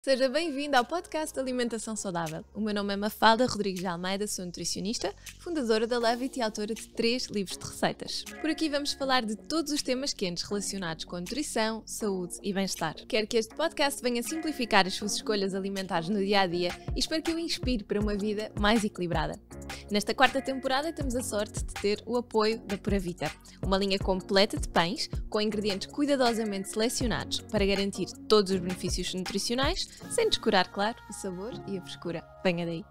Seja bem-vindo ao podcast de Alimentação Saudável. O meu nome é Mafalda Rodrigues de Almeida, sou nutricionista, fundadora da Levit e autora de 3 livros de receitas. Por aqui vamos falar de todos os temas quentes relacionados com nutrição, saúde e bem-estar. Quero que este podcast venha simplificar as suas escolhas alimentares no dia-a-dia e espero que o inspire para uma vida mais equilibrada. Nesta 4ª temporada temos a sorte de ter o apoio da Pura Vita, uma linha completa de pães com ingredientes cuidadosamente selecionados para garantir todos os benefícios nutricionais, sem descurar, claro, o sabor e a frescura. Venha daí!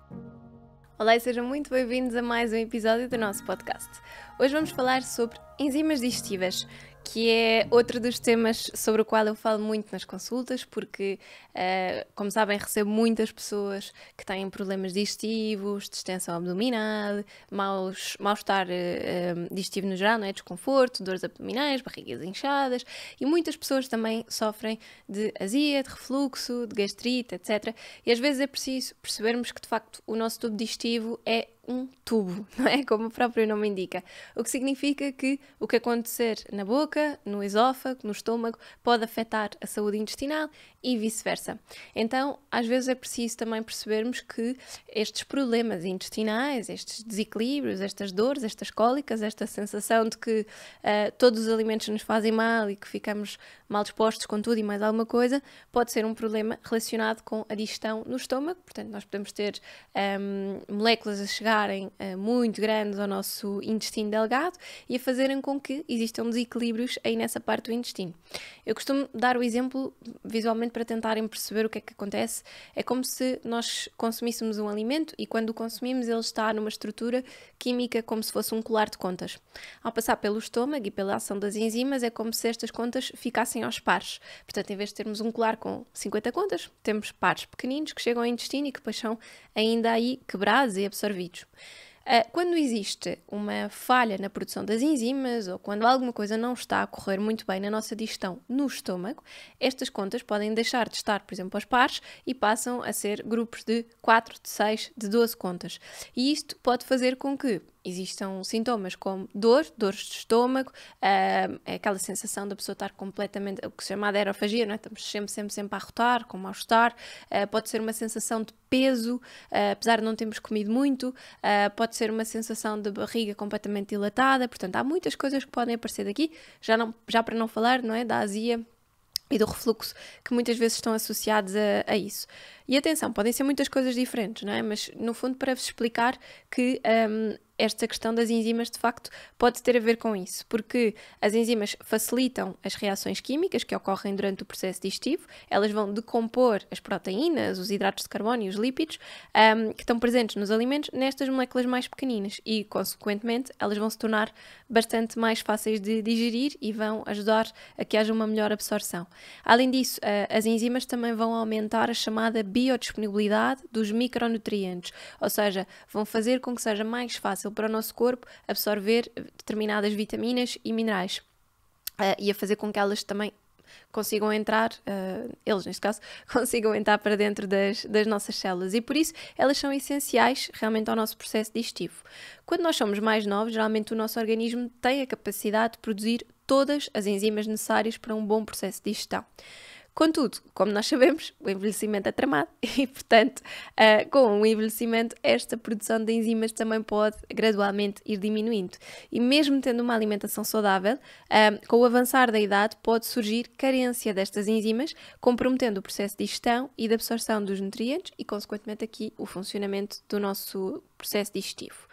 Olá e sejam muito bem-vindos a mais um episódio do nosso podcast. Hoje vamos falar sobre enzimas digestivas, que é outro dos temas sobre o qual eu falo muito nas consultas, porque, como sabem, recebo muitas pessoas que têm problemas digestivos, distensão abdominal, mal-estar digestivo no geral, não é? Desconforto, dores abdominais, barrigas inchadas, e muitas pessoas também sofrem de azia, de refluxo, de gastrite, etc. E às vezes é preciso percebermos que, de facto, o nosso tubo digestivo é um tubo, não é? Como o próprio nome indica. O que significa que o que acontecer na boca, no esófago, no estômago, pode afetar a saúde intestinal e vice-versa. Então, às vezes é preciso também percebermos que estes problemas intestinais, estes desequilíbrios, estas dores, estas cólicas, esta sensação de que todos os alimentos nos fazem mal e que ficamos mal dispostos com tudo e mais alguma coisa, pode ser um problema relacionado com a digestão no estômago. Portanto, nós podemos ter moléculas a chegarem muito grandes ao nosso intestino delgado e a fazerem com que existam desequilíbrios aí nessa parte do intestino. Eu costumo dar o exemplo visualmente para tentarem perceber o que é que acontece. É como se nós consumíssemos um alimento e quando o consumimos ele está numa estrutura química como se fosse um colar de contas. Ao passar pelo estômago e pela ação das enzimas é como se estas contas ficassem aos pares. Portanto, em vez de termos um colar com 50 contas, temos pares pequeninos que chegam ao intestino e que depois são ainda aí quebrados e absorvidos. Quando existe uma falha na produção das enzimas ou quando alguma coisa não está a correr muito bem na nossa digestão no estômago, estas contas podem deixar de estar, por exemplo, aos pares e passam a ser grupos de 4, de 6, de 12 contas. E isto pode fazer com que existam sintomas como dores de estômago, é aquela sensação da pessoa estar completamente, o que se chama de aerofagia, não é? Estamos sempre a arrotar, com mal-estar, pode ser uma sensação de peso, apesar de não termos comido muito, pode ser uma sensação de barriga completamente dilatada, portanto há muitas coisas que podem aparecer daqui, já para não falar, não é, da azia e do refluxo, que muitas vezes estão associados a isso. E atenção, podem ser muitas coisas diferentes, não é? Mas no fundo para vos explicar que esta questão das enzimas de facto pode ter a ver com isso, porque as enzimas facilitam as reações químicas que ocorrem durante o processo digestivo, elas vão decompor as proteínas, os hidratos de carbono e os lípidos que estão presentes nos alimentos nestas moléculas mais pequeninas e, consequentemente, elas vão se tornar bastante mais fáceis de digerir e vão ajudar a que haja uma melhor absorção. Além disso, as enzimas também vão aumentar a chamada biodisponibilidade dos micronutrientes, ou seja, vão fazer com que seja mais fácil para o nosso corpo absorver determinadas vitaminas e minerais e a fazer com que elas também consigam entrar, eles neste caso, consigam entrar para dentro das nossas células e por isso elas são essenciais realmente ao nosso processo digestivo. Quando nós somos mais novos, geralmente o nosso organismo tem a capacidade de produzir todas as enzimas necessárias para um bom processo de digestão. Contudo, como nós sabemos, o envelhecimento é tramado e, portanto, com o envelhecimento, esta produção de enzimas também pode gradualmente ir diminuindo. E mesmo tendo uma alimentação saudável, com o avançar da idade, pode surgir carência destas enzimas, comprometendo o processo de digestão e de absorção dos nutrientes e, consequentemente, aqui o funcionamento do nosso processo digestivo.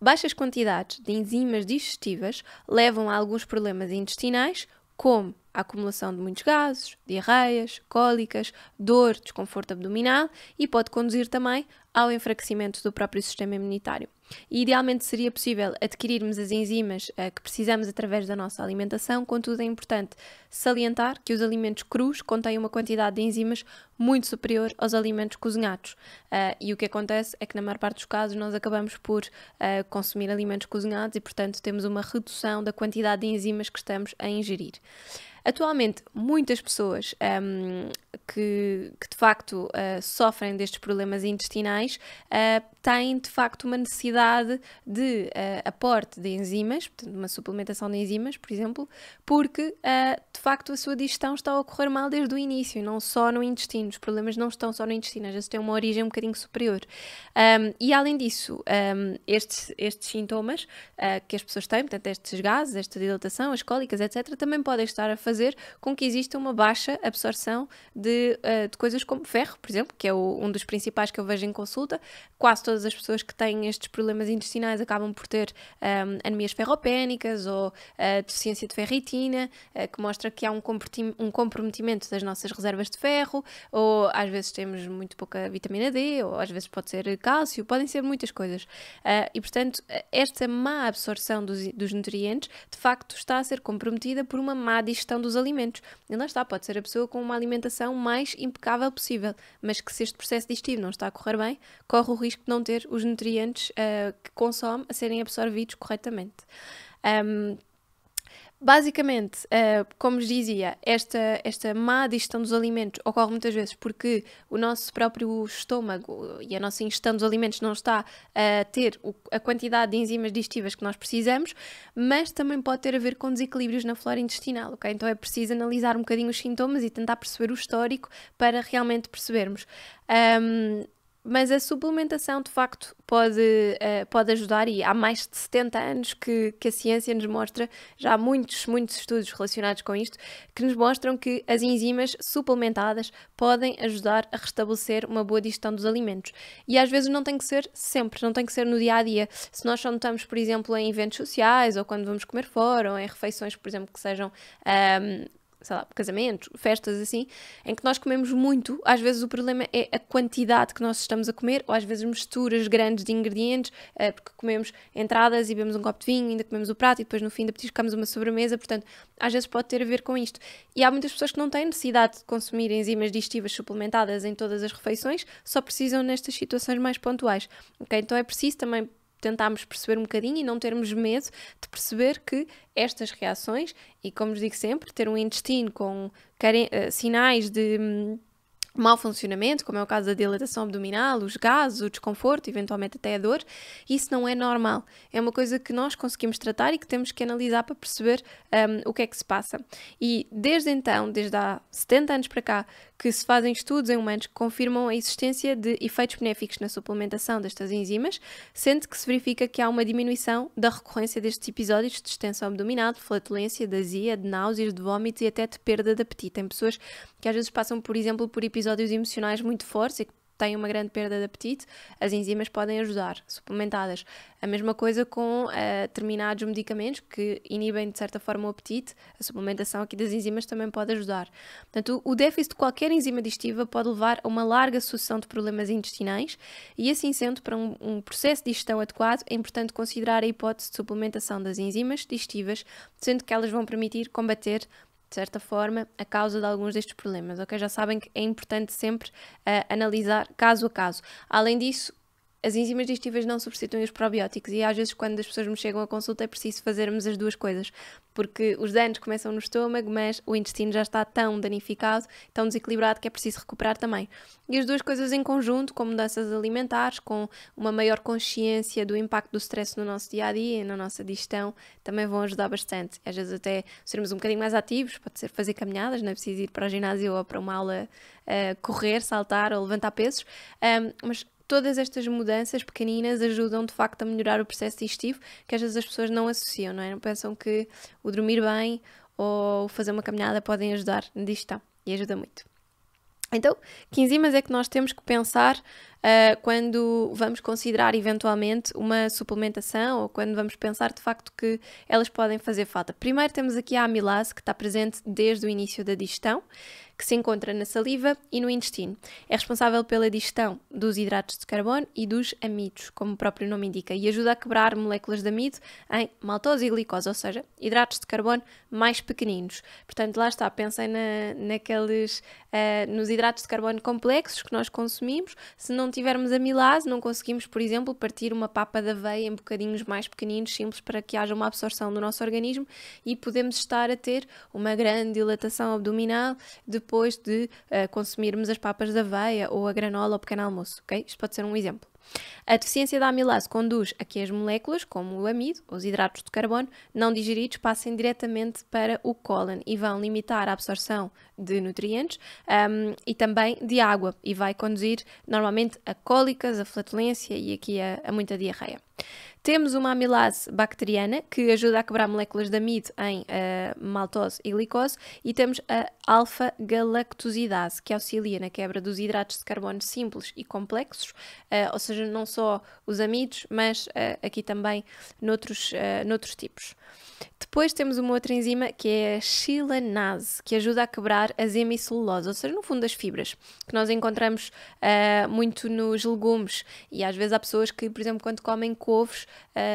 Baixas quantidades de enzimas digestivas levam a alguns problemas intestinais, como a acumulação de muitos gases, diarreias, cólicas, dor, desconforto abdominal e pode conduzir também ao enfraquecimento do próprio sistema imunitário. E idealmente seria possível adquirirmos as enzimas que precisamos através da nossa alimentação, contudo é importante salientar que os alimentos crus contêm uma quantidade de enzimas muito superior aos alimentos cozinhados. E o que acontece é que na maior parte dos casos nós acabamos por consumir alimentos cozinhados e portanto temos uma redução da quantidade de enzimas que estamos a ingerir. Atualmente, muitas pessoas que de facto sofrem destes problemas intestinais intestinais têm de facto uma necessidade de aporte de enzimas, portanto uma suplementação de enzimas, por exemplo, porque de facto a sua digestão está a ocorrer mal desde o início, e não só no intestino. Os problemas não estão só no intestino, às vezes têm uma origem um bocadinho superior. E além disso, estes sintomas que as pessoas têm, portanto estes gases, esta dilatação, as cólicas, etc., também podem estar a fazer com que exista uma baixa absorção de coisas como ferro, por exemplo, que é um dos principais que eu vejo em consulta. Quase todas as pessoas que têm estes problemas intestinais acabam por ter anemias ferropénicas ou deficiência de ferritina, que mostra que há um comprometimento das nossas reservas de ferro, ou às vezes temos muito pouca vitamina D, ou às vezes pode ser cálcio, podem ser muitas coisas. E portanto, esta má absorção dos nutrientes, de facto, está a ser comprometida por uma má digestão dos alimentos. E lá está, pode ser a pessoa com uma alimentação mais impecável possível, mas que se este processo digestivo não está a correr bem, corre o risco de não ter os nutrientes que consome a serem absorvidos corretamente. Basicamente, como vos dizia, esta má digestão dos alimentos ocorre muitas vezes porque o nosso próprio estômago e a nossa ingestão dos alimentos não está a ter a quantidade de enzimas digestivas que nós precisamos, mas também pode ter a ver com desequilíbrios na flora intestinal, ok? Então é preciso analisar um bocadinho os sintomas e tentar perceber o histórico para realmente percebermos. Mas a suplementação, de facto, pode ajudar, e há mais de 70 anos que a ciência nos mostra, já há muitos estudos relacionados com isto, que nos mostram que as enzimas suplementadas podem ajudar a restabelecer uma boa digestão dos alimentos. E às vezes não tem que ser sempre, não tem que ser no dia-a-dia. Se nós só notamos, por exemplo, em eventos sociais, ou quando vamos comer fora, ou em refeições, por exemplo, que sejam sei lá, casamentos, festas assim, em que nós comemos muito, às vezes o problema é a quantidade que nós estamos a comer, ou às vezes misturas grandes de ingredientes, porque comemos entradas e bebemos um copo de vinho, ainda comemos o prato e depois no fim da petiscamos uma sobremesa, portanto, às vezes pode ter a ver com isto. E há muitas pessoas que não têm necessidade de consumir enzimas digestivas suplementadas em todas as refeições, só precisam nestas situações mais pontuais, ok? Então é preciso também tentarmos perceber um bocadinho e não termos medo de perceber que estas reações, e como vos digo sempre, ter um intestino com sinais de mau funcionamento, como é o caso da dilatação abdominal, os gases, o desconforto, eventualmente até a dor, isso não é normal. É uma coisa que nós conseguimos tratar e que temos que analisar para perceber o que é que se passa. E desde então, desde há 70 anos para cá, que se fazem estudos em humanos que confirmam a existência de efeitos benéficos na suplementação destas enzimas, sendo que se verifica que há uma diminuição da recorrência destes episódios de distensão abdominal, de flatulência, de azia, de náuseas, de vômitos e até de perda de apetite. Tem pessoas que às vezes passam, por exemplo, por episódios emocionais muito fortes e que têm uma grande perda de apetite, as enzimas podem ajudar, suplementadas. A mesma coisa com determinados medicamentos que inibem de certa forma o apetite, a suplementação aqui das enzimas também pode ajudar. Portanto, o déficit de qualquer enzima digestiva pode levar a uma larga sucessão de problemas intestinais e, assim sendo, para um processo de digestão adequado, é importante considerar a hipótese de suplementação das enzimas digestivas, sendo que elas vão permitir combater de certa forma, a causa de alguns destes problemas, ok? Já sabem que é importante sempre analisar caso a caso. Além disso, as enzimas digestivas não substituem os probióticos e às vezes quando as pessoas me chegam à consulta é preciso fazermos as duas coisas, porque os danos começam no estômago, mas o intestino já está tão danificado, tão desequilibrado que é preciso recuperar também. E as duas coisas em conjunto, com mudanças alimentares, com uma maior consciência do impacto do stress no nosso dia-a-dia e na nossa digestão, também vão ajudar bastante. Às vezes até sermos um bocadinho mais ativos, pode ser fazer caminhadas, não é preciso ir para o ginásio ou para uma aula correr, saltar ou levantar pesos, mas todas estas mudanças pequeninas ajudam de facto a melhorar o processo digestivo, que às vezes as pessoas não associam, não é? Não pensam que o dormir bem ou fazer uma caminhada podem ajudar na digestão, e ajuda muito. Então, que enzimas é que nós temos que pensar quando vamos considerar eventualmente uma suplementação ou quando vamos pensar de facto que elas podem fazer falta? Primeiro temos aqui a amilase, que está presente desde o início da digestão, que se encontra na saliva e no intestino. É responsável pela digestão dos hidratos de carbono e dos amidos, como o próprio nome indica, e ajuda a quebrar moléculas de amido em maltose e glicose, ou seja, hidratos de carbono mais pequeninos. Portanto, lá está, pensem nos hidratos de carbono complexos que nós consumimos. Se não tivermos amilase, não conseguimos, por exemplo, partir uma papa de aveia em bocadinhos mais pequeninos, simples, para que haja uma absorção do nosso organismo, e podemos estar a ter uma grande dilatação abdominal, depois depois de consumirmos as papas de aveia ou a granola ou pequeno almoço, ok? Isto pode ser um exemplo. A deficiência da amilase conduz a que as moléculas, como o amido, os hidratos de carbono, não digeridos, passem diretamente para o cólon e vão limitar a absorção de nutrientes e também de água, e vai conduzir normalmente a cólicas, a flatulência e aqui a muita diarreia. Temos uma amilase bacteriana que ajuda a quebrar moléculas de amido em maltose e glicose, e temos a alfa-galactosidase, que auxilia na quebra dos hidratos de carbono simples e complexos, ou seja, não só os amidos, mas aqui também noutros tipos. Depois temos uma outra enzima que é a chilanase, que ajuda a quebrar a hemicelulose, ou seja, no fundo as fibras, que nós encontramos muito nos legumes, e às vezes há pessoas que, por exemplo, quando comem couves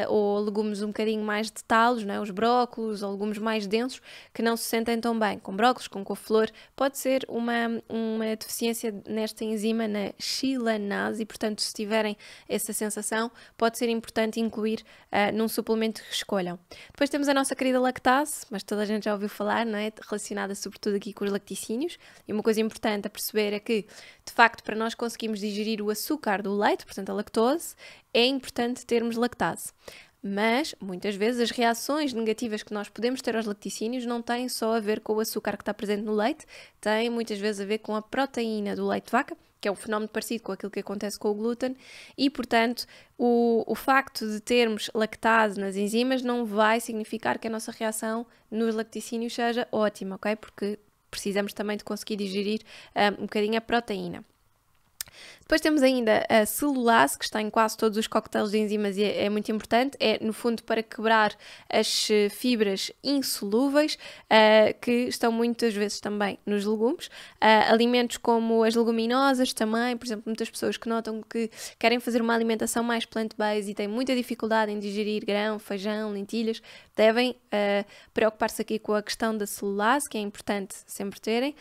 ou legumes um bocadinho mais de talos, né, os brócolos ou legumes mais densos, que não se sentem tão bem. Com brócolos, com couve-flor, pode ser uma deficiência nesta enzima, na chilanase, e portanto, se tiverem essa sensação, pode ser importante incluir num suplemento que escolham. Depois temos a nossa querida lactase, mas toda a gente já ouviu falar, não é? Relacionada sobretudo aqui com os lacticínios, e uma coisa importante a perceber é que, de facto, para nós conseguirmos digerir o açúcar do leite, portanto a lactose, é importante termos lactase. Mas, muitas vezes, as reações negativas que nós podemos ter aos lacticínios não têm só a ver com o açúcar que está presente no leite, têm muitas vezes a ver com a proteína do leite de vaca, que é um fenómeno parecido com aquilo que acontece com o glúten, e, portanto, o facto de termos lactase nas enzimas não vai significar que a nossa reação nos lacticínios seja ótima, ok? Porque precisamos também de conseguir digerir um bocadinho a proteína. Depois temos ainda a celulase, que está em quase todos os coquetéis de enzimas e é muito importante. É, no fundo, para quebrar as fibras insolúveis, que estão muitas vezes também nos legumes. Alimentos como as leguminosas também, por exemplo, muitas pessoas que notam que querem fazer uma alimentação mais plant-based e têm muita dificuldade em digerir grão, feijão, lentilhas, devem preocupar-se aqui com a questão da celulase, que é importante sempre terem.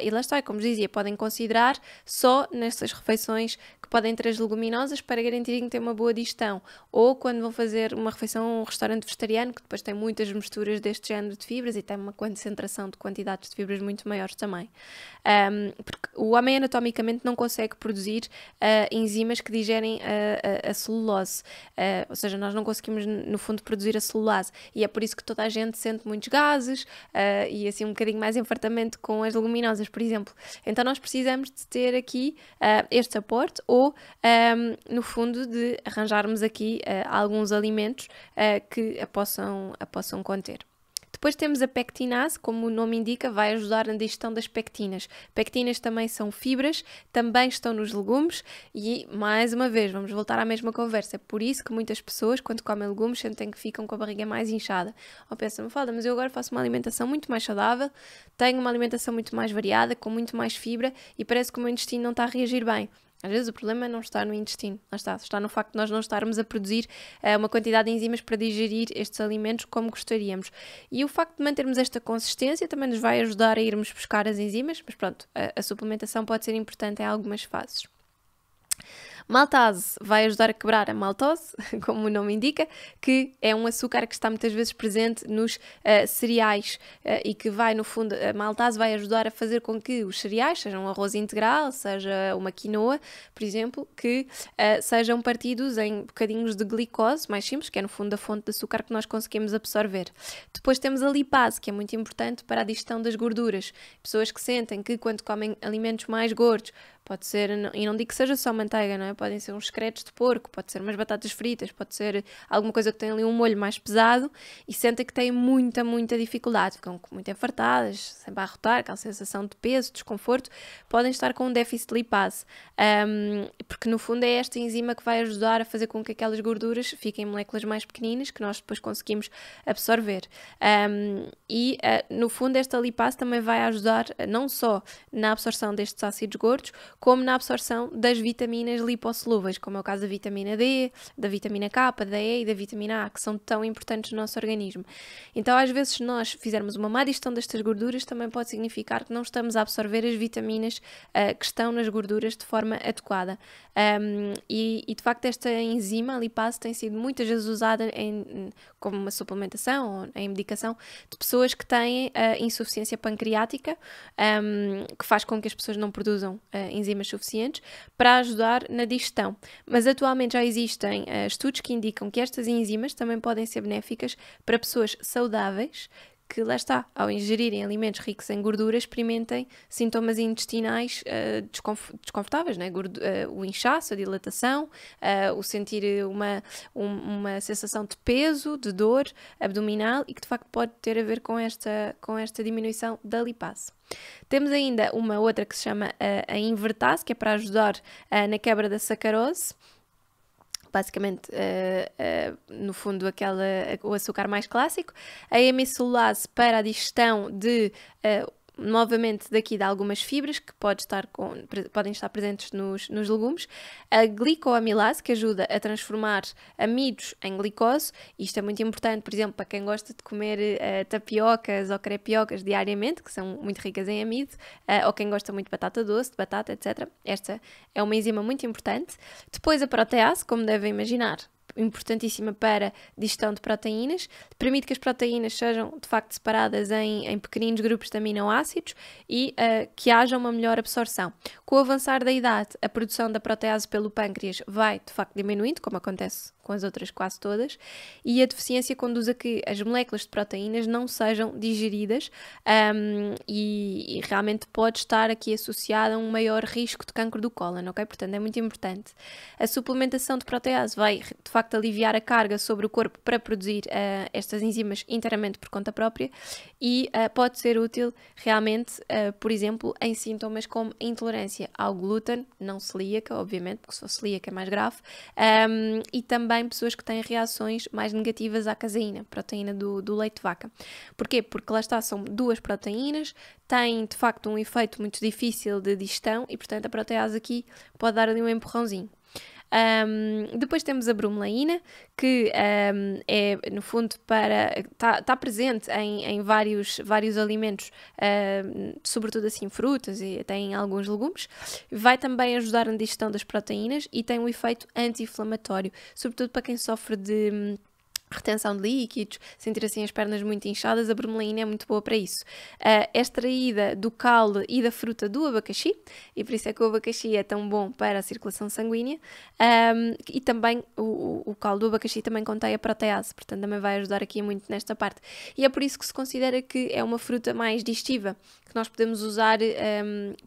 E lá está, como dizia, podem considerar só nessas refeições que podem ter as leguminosas para garantirem que têm uma boa digestão, ou quando vão fazer uma refeição a um restaurante vegetariano, que depois tem muitas misturas deste género de fibras e tem uma concentração de quantidades de fibras muito maiores também. Porque o homem anatomicamente não consegue produzir enzimas que digerem a celulose, ou seja, nós não conseguimos no fundo produzir a celulase, e é por isso que toda a gente sente muitos gases e assim um bocadinho mais enfartamento com as leguminosas, por exemplo. Então nós precisamos de ter aqui este aporte, ou no fundo de arranjarmos aqui alguns alimentos que a possam conter. Depois temos a pectinase, como o nome indica, vai ajudar na digestão das pectinas. Pectinas também são fibras, também estão nos legumes e, mais uma vez, vamos voltar à mesma conversa. É por isso que muitas pessoas, quando comem legumes, sentem que ficam com a barriga mais inchada. Ou pensam, Mafalda, mas eu agora faço uma alimentação muito mais saudável, tenho uma alimentação muito mais variada, com muito mais fibra e parece que o meu intestino não está a reagir bem. Às vezes o problema não está no intestino, está no facto de nós não estarmos a produzir uma quantidade de enzimas para digerir estes alimentos como gostaríamos. E o facto de mantermos esta consistência também nos vai ajudar a irmos buscar as enzimas, mas pronto, a suplementação pode ser importante em algumas fases. Maltase vai ajudar a quebrar a maltose, como o nome indica, que é um açúcar que está muitas vezes presente nos cereais e que vai, no fundo, a maltase vai ajudar a fazer com que os cereais, seja um arroz integral, seja uma quinoa, por exemplo, que sejam partidos em bocadinhos de glicose, mais simples, que é no fundo a fonte de açúcar que nós conseguimos absorver. Depois temos a lipase, que é muito importante para a digestão das gorduras. Pessoas que sentem que quando comem alimentos mais gordos, pode ser, e não digo que seja só manteiga, não é? Podem ser uns excretos de porco, pode ser umas batatas fritas, pode ser alguma coisa que tem ali um molho mais pesado e sentem que têm muita dificuldade, ficam muito enfartadas, sempre a arrotar, aquela sensação de peso, desconforto, podem estar com um déficit de lipase, porque no fundo é esta enzima que vai ajudar a fazer com que aquelas gorduras fiquem em moléculas mais pequeninas que nós depois conseguimos absorver. No fundo esta lipase também vai ajudar não só na absorção destes ácidos gordos, como na absorção das vitaminas lipossolúveis, lipossolúveis, como é o caso da vitamina D, da vitamina K, da E e da vitamina A, que são tão importantes no nosso organismo. Então, às vezes, se nós fizermos uma má digestão destas gorduras, também pode significar que não estamos a absorver as vitaminas que estão nas gorduras de forma adequada. E de facto, esta enzima, a lipase, tem sido muitas vezes usada como uma suplementação ou em medicação de pessoas que têm insuficiência pancreática, que faz com que as pessoas não produzam enzimas suficientes para ajudar na digestão. Mas atualmente já existem estudos que indicam que estas enzimas também podem ser benéficas para pessoas saudáveis que, lá está, ao ingerirem alimentos ricos em gordura, experimentem sintomas intestinais desconfortáveis, né? O inchaço, a dilatação, o sentir uma sensação de peso, de dor abdominal, e que de facto pode ter a ver com esta diminuição da lipase. Temos ainda uma outra que se chama a invertase, que é para ajudar na quebra da sacarose. Basicamente, no fundo, o açúcar mais clássico. A hemicelulase para a digestão novamente daqui de algumas fibras que podem estar presentes nos legumes. A glicoamilase, que ajuda a transformar amidos em glicose. Isto é muito importante, por exemplo, para quem gosta de comer tapiocas ou crepiocas diariamente, que são muito ricas em amido, ou quem gosta muito de batata doce, de batata, etc. Esta é uma enzima muito importante. Depois a protease, como devem imaginar, importantíssima para digestão de proteínas, permite que as proteínas sejam de facto separadas em pequeninos grupos de aminoácidos e que haja uma melhor absorção. Com o avançar da idade, a produção da protease pelo pâncreas vai de facto diminuindo, como acontece com as outras quase todas, e a deficiência conduz a que as moléculas de proteínas não sejam digeridas e realmente pode estar aqui associada a um maior risco de cancro do cólon, ok? Portanto, é muito importante. A suplementação de protease vai, de facto, aliviar a carga sobre o corpo para produzir estas enzimas inteiramente por conta própria e pode ser útil realmente, por exemplo, em sintomas como a intolerância ao glúten, não celíaca, obviamente, porque se for celíaca é mais grave, e também pessoas que têm reações mais negativas à caseína, proteína do leite de vaca. Porquê? Porque lá está, são duas proteínas, têm de facto um efeito muito difícil de digestão e, portanto, a protease aqui pode dar ali um empurrãozinho. Depois temos a bromelaína, que é, no fundo, está presente em vários alimentos, sobretudo assim frutas e até em alguns legumes. Vai também ajudar na digestão das proteínas e tem um efeito anti-inflamatório, sobretudo para quem sofre de retenção de líquidos, sentir assim as pernas muito inchadas. A bromelaína é muito boa para isso. É extraída do caule e da fruta do abacaxi, e por isso é que o abacaxi é tão bom para a circulação sanguínea, e também o caule do abacaxi também contém a protease, portanto também vai ajudar aqui muito nesta parte. E é por isso que se considera que é uma fruta mais digestiva, que nós podemos usar,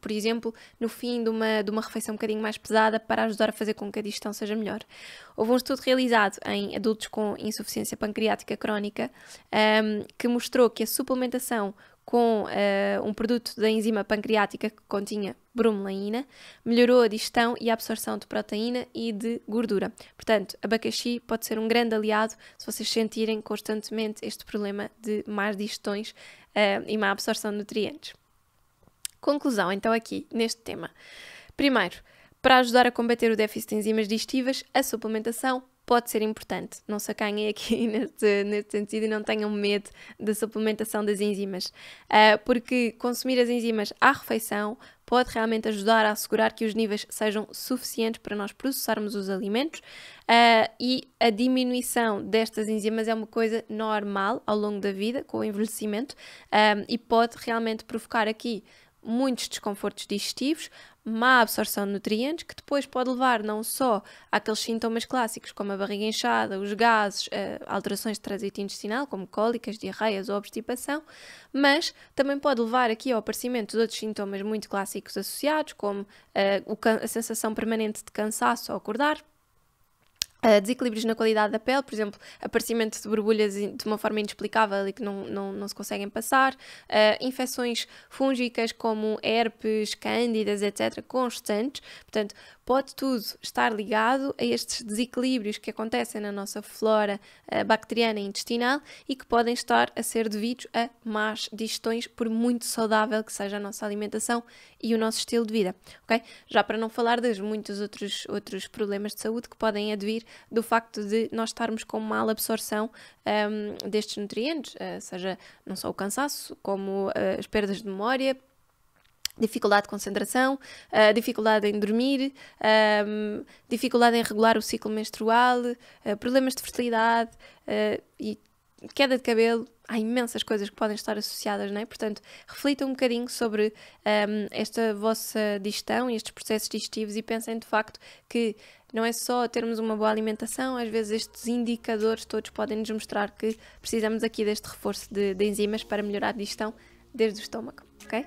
por exemplo, no fim de uma refeição um bocadinho mais pesada para ajudar a fazer com que a digestão seja melhor. Houve um estudo realizado em adultos com insuficiência pancreática crónica que mostrou que a suplementação com um produto da enzima pancreática que continha bromelaína melhorou a digestão e a absorção de proteína e de gordura. Portanto, abacaxi pode ser um grande aliado se vocês sentirem constantemente este problema de más digestões e má absorção de nutrientes. Conclusão, então, aqui neste tema. Primeiro, para ajudar a combater o déficit de enzimas digestivas, a suplementação pode ser importante. Não se acanhem aqui neste sentido e não tenham medo da suplementação das enzimas, porque consumir as enzimas à refeição pode realmente ajudar a assegurar que os níveis sejam suficientes para nós processarmos os alimentos, e a diminuição destas enzimas é uma coisa normal ao longo da vida, com o envelhecimento, e pode realmente provocar aqui muitos desconfortos digestivos, má absorção de nutrientes, que depois pode levar não só àqueles sintomas clássicos como a barriga inchada, os gases, alterações de trânsito intestinal, como cólicas, diarreias ou obstipação, mas também pode levar aqui ao aparecimento de outros sintomas muito clássicos associados, como a sensação permanente de cansaço ao acordar, desequilíbrios na qualidade da pele, por exemplo, aparecimento de borbulhas de uma forma inexplicável e que não se conseguem passar, infecções fúngicas como herpes, cândidas, etc., constantes. Portanto, pode tudo estar ligado a estes desequilíbrios que acontecem na nossa flora bacteriana e intestinal e que podem estar a ser devidos a más digestões, por muito saudável que seja a nossa alimentação e o nosso estilo de vida, ok? Já para não falar dos muitos outros problemas de saúde que podem advir do facto de nós estarmos com mal absorção destes nutrientes, seja não só o cansaço, como as perdas de memória, dificuldade de concentração, dificuldade em dormir, dificuldade em regular o ciclo menstrual, problemas de fertilidade e queda de cabelo. Há imensas coisas que podem estar associadas, não é? Portanto, reflitam um bocadinho sobre esta vossa digestão e estes processos digestivos e pensem de facto que não é só termos uma boa alimentação, às vezes estes indicadores todos podem nos mostrar que precisamos aqui deste reforço de enzimas para melhorar a digestão desde o estômago, ok?